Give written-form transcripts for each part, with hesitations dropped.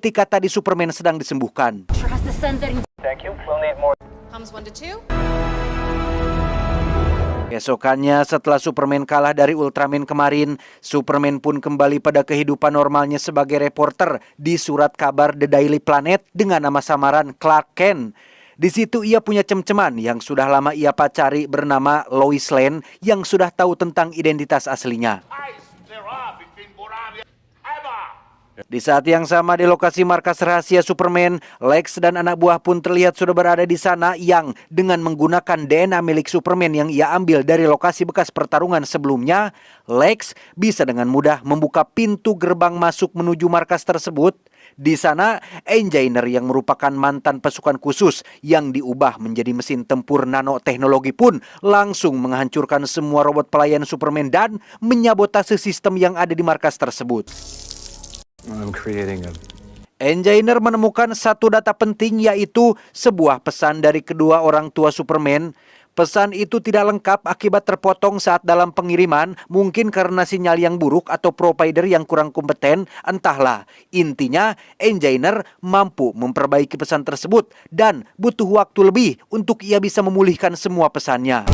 ketika tadi Superman sedang disembuhkan. Keesokannya setelah Superman kalah dari Ultraman kemarin, Superman pun kembali pada kehidupan normalnya sebagai reporter di surat kabar The Daily Planet dengan nama samaran Clark Kent. Di situ ia punya cem-ceman yang sudah lama ia pacari bernama Lois Lane yang sudah tahu tentang identitas aslinya. Di saat yang sama di lokasi markas rahasia Superman, Lex dan anak buah pun terlihat sudah berada di sana yang dengan menggunakan DNA milik Superman yang ia ambil dari lokasi bekas pertarungan sebelumnya, Lex bisa dengan mudah membuka pintu gerbang masuk menuju markas tersebut. Di sana, Engineer yang merupakan mantan pasukan khusus yang diubah menjadi mesin tempur nanoteknologi pun langsung menghancurkan semua robot pelayan Superman dan menyabotase sistem yang ada di markas tersebut. Engineer menemukan satu data penting, yaitu sebuah pesan dari kedua orang tua Superman. Pesan itu tidak lengkap akibat terpotong saat dalam pengiriman, mungkin karena sinyal yang buruk atau provider yang kurang kompeten, entahlah. Intinya, Engineer mampu memperbaiki pesan tersebut dan butuh waktu lebih untuk ia bisa memulihkan semua pesannya.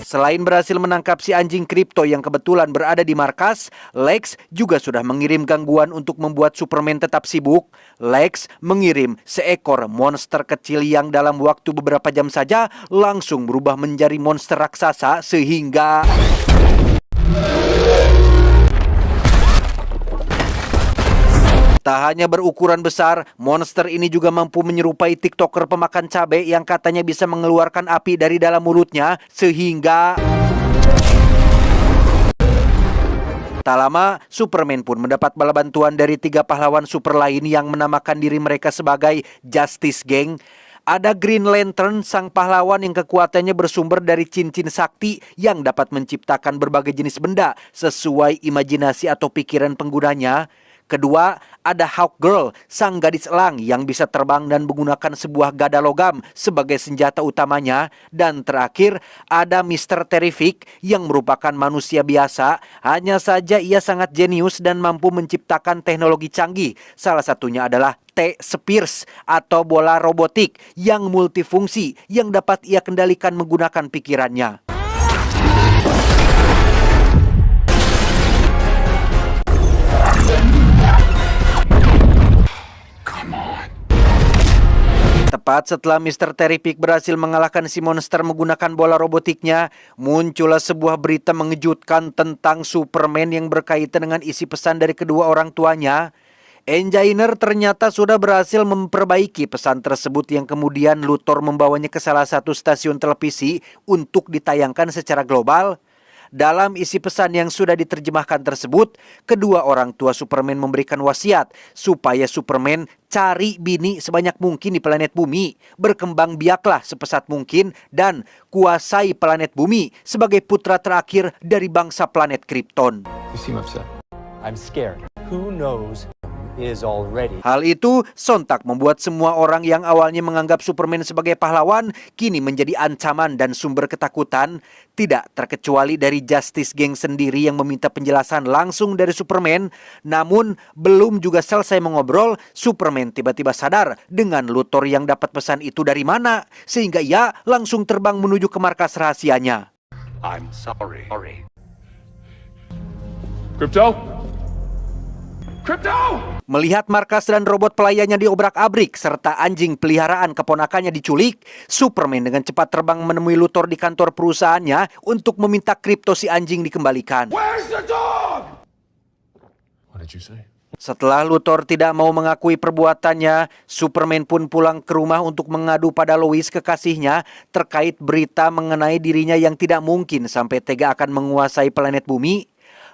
Selain berhasil menangkap si anjing kripto yang kebetulan berada di markas, Lex juga sudah mengirim gangguan untuk membuat Superman tetap sibuk. Lex mengirim seekor monster kecil yang dalam waktu beberapa jam saja langsung berubah menjadi monster raksasa sehingga... Tak hanya berukuran besar, monster ini juga mampu menyerupai TikToker pemakan cabai yang katanya bisa mengeluarkan api dari dalam mulutnya, sehingga... Tak lama, Superman pun mendapat bala bantuan dari 3 pahlawan super lain yang menamakan diri mereka sebagai Justice Gang. Ada Green Lantern, sang pahlawan yang kekuatannya bersumber dari cincin sakti yang dapat menciptakan berbagai jenis benda sesuai imajinasi atau pikiran penggunanya. Kedua, ada Hawkgirl, sang gadis elang yang bisa terbang dan menggunakan sebuah gada logam sebagai senjata utamanya. Dan terakhir, ada Mr. Terrific yang merupakan manusia biasa, hanya saja ia sangat jenius dan mampu menciptakan teknologi canggih. Salah satunya adalah T-Spears atau bola robotik yang multifungsi yang dapat ia kendalikan menggunakan pikirannya. Tepat setelah Mr. Terrific berhasil mengalahkan si monster menggunakan bola robotiknya, muncullah sebuah berita mengejutkan tentang Superman yang berkaitan dengan isi pesan dari kedua orang tuanya. Engineer ternyata sudah berhasil memperbaiki pesan tersebut yang kemudian Luthor membawanya ke salah satu stasiun televisi untuk ditayangkan secara global. Dalam isi pesan yang sudah diterjemahkan tersebut, kedua orang tua Superman memberikan wasiat supaya Superman cari bini sebanyak mungkin di planet bumi, berkembang biaklah sepesat mungkin, dan kuasai planet bumi sebagai putra terakhir dari bangsa planet Krypton. You seem upset. I'm scared. Who knows is already. Hal itu sontak membuat semua orang yang awalnya menganggap Superman sebagai pahlawan kini menjadi ancaman dan sumber ketakutan, tidak terkecuali dari Justice Gang sendiri yang meminta penjelasan langsung dari Superman. Namun belum juga selesai mengobrol, Superman tiba-tiba sadar dengan Luthor yang dapat pesan itu dari mana, sehingga ia langsung terbang menuju ke markas rahasianya. I'm sorry. Crypto? Melihat markas dan robot pelayannya diobrak-abrik serta anjing peliharaan keponakannya diculik, Superman dengan cepat terbang menemui Luthor di kantor perusahaannya untuk meminta kripto si anjing dikembalikan. Where's the dog? What did you say? Setelah Luthor tidak mau mengakui perbuatannya, Superman pun pulang ke rumah untuk mengadu pada Lois kekasihnya terkait berita mengenai dirinya yang tidak mungkin sampai tega akan menguasai planet bumi.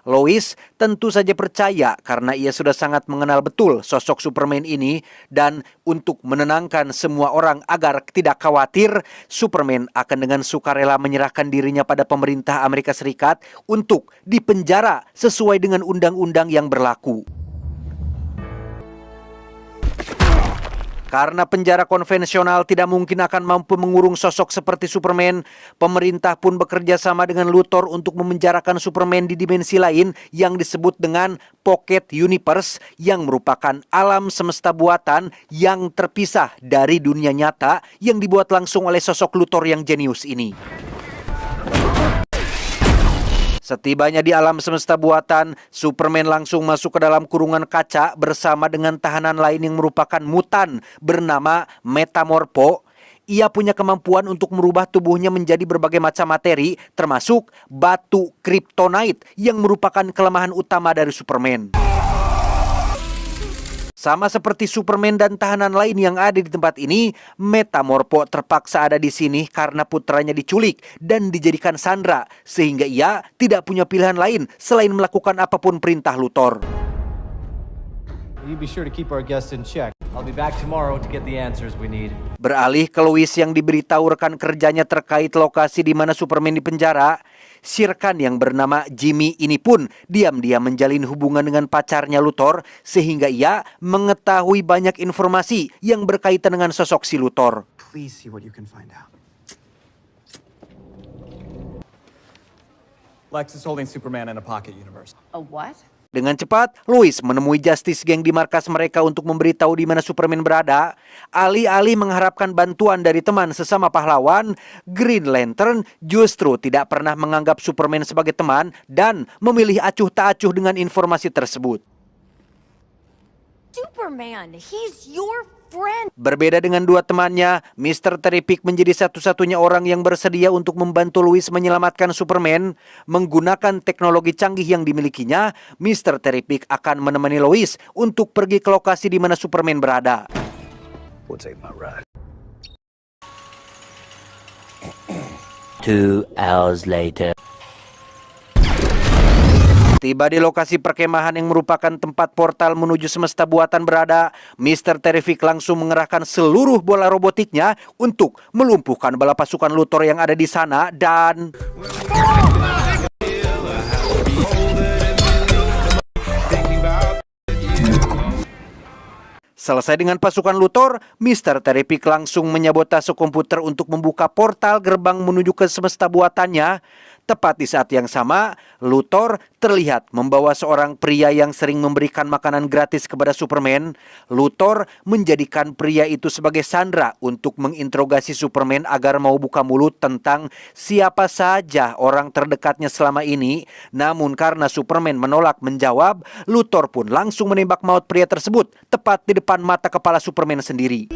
Lois tentu saja percaya karena ia sudah sangat mengenal betul sosok Superman ini, dan untuk menenangkan semua orang agar tidak khawatir, Superman akan dengan sukarela menyerahkan dirinya pada pemerintah Amerika Serikat untuk dipenjara sesuai dengan undang-undang yang berlaku. Karena penjara konvensional tidak mungkin akan mampu mengurung sosok seperti Superman, pemerintah pun bekerja sama dengan Luthor untuk memenjarakan Superman di dimensi lain yang disebut dengan Pocket Universe, yang merupakan alam semesta buatan yang terpisah dari dunia nyata yang dibuat langsung oleh sosok Luthor yang jenius ini. Setibanya di alam semesta buatan, Superman langsung masuk ke dalam kurungan kaca bersama dengan tahanan lain yang merupakan mutan bernama Metamorpho. Ia punya kemampuan untuk merubah tubuhnya menjadi berbagai macam materi, termasuk batu kryptonite yang merupakan kelemahan utama dari Superman. Sama seperti Superman dan tahanan lain yang ada di tempat ini, Metamorpho terpaksa ada di sini karena putranya diculik dan dijadikan sandera, sehingga ia tidak punya pilihan lain selain melakukan apapun perintah Luthor. You be sure to keep our guests in check. I'll be back tomorrow to get the answers we need. Beralih ke Lois yang diberitahu rekan kerjanya terkait lokasi di mana Superman dipenjara, Sirkan yang bernama Jimmy ini pun diam-diam menjalin hubungan dengan pacarnya Luthor, sehingga ia mengetahui banyak informasi yang berkaitan dengan sosok si Luthor. Please see what you can find out. Lex is holding Superman in a pocket universe. A what? Dengan cepat, Lois menemui Justice Gang di markas mereka untuk memberitahu di mana Superman berada. Alih-alih mengharapkan bantuan dari teman sesama pahlawan, Green Lantern justru tidak pernah menganggap Superman sebagai teman dan memilih acuh tak acuh dengan informasi tersebut. Superman, he's your friend. Berbeda dengan dua temannya, Mr. Terrific menjadi satu-satunya orang yang bersedia untuk membantu Lois menyelamatkan Superman. Menggunakan teknologi canggih yang dimilikinya, Mr. Terrific akan menemani Lois untuk pergi ke lokasi di mana Superman berada. We'll take my ride. 2 hours later. Tiba di lokasi perkemahan yang merupakan tempat portal menuju semesta buatan berada, Mr. Terrific langsung mengerahkan seluruh bola robotiknya untuk melumpuhkan bala pasukan Luthor yang ada di sana dan... Selesai dengan pasukan Luthor, Mr. Terrific langsung menyabotase komputer untuk membuka portal gerbang menuju ke semesta buatannya. Tepat di saat yang sama, Luthor terlihat membawa seorang pria yang sering memberikan makanan gratis kepada Superman. Luthor menjadikan pria itu sebagai sandera untuk menginterogasi Superman agar mau buka mulut tentang siapa saja orang terdekatnya selama ini. Namun karena Superman menolak menjawab, Luthor pun langsung menembak maut pria tersebut tepat di depan mata kepala Superman sendiri.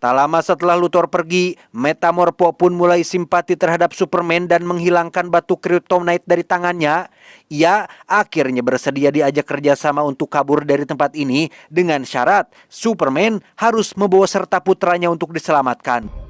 Tak lama setelah Luthor pergi, Metamorpho pun mulai simpati terhadap Superman dan menghilangkan batu kryptonite dari tangannya. Ia akhirnya bersedia diajak kerjasama untuk kabur dari tempat ini dengan syarat Superman harus membawa serta putranya untuk diselamatkan.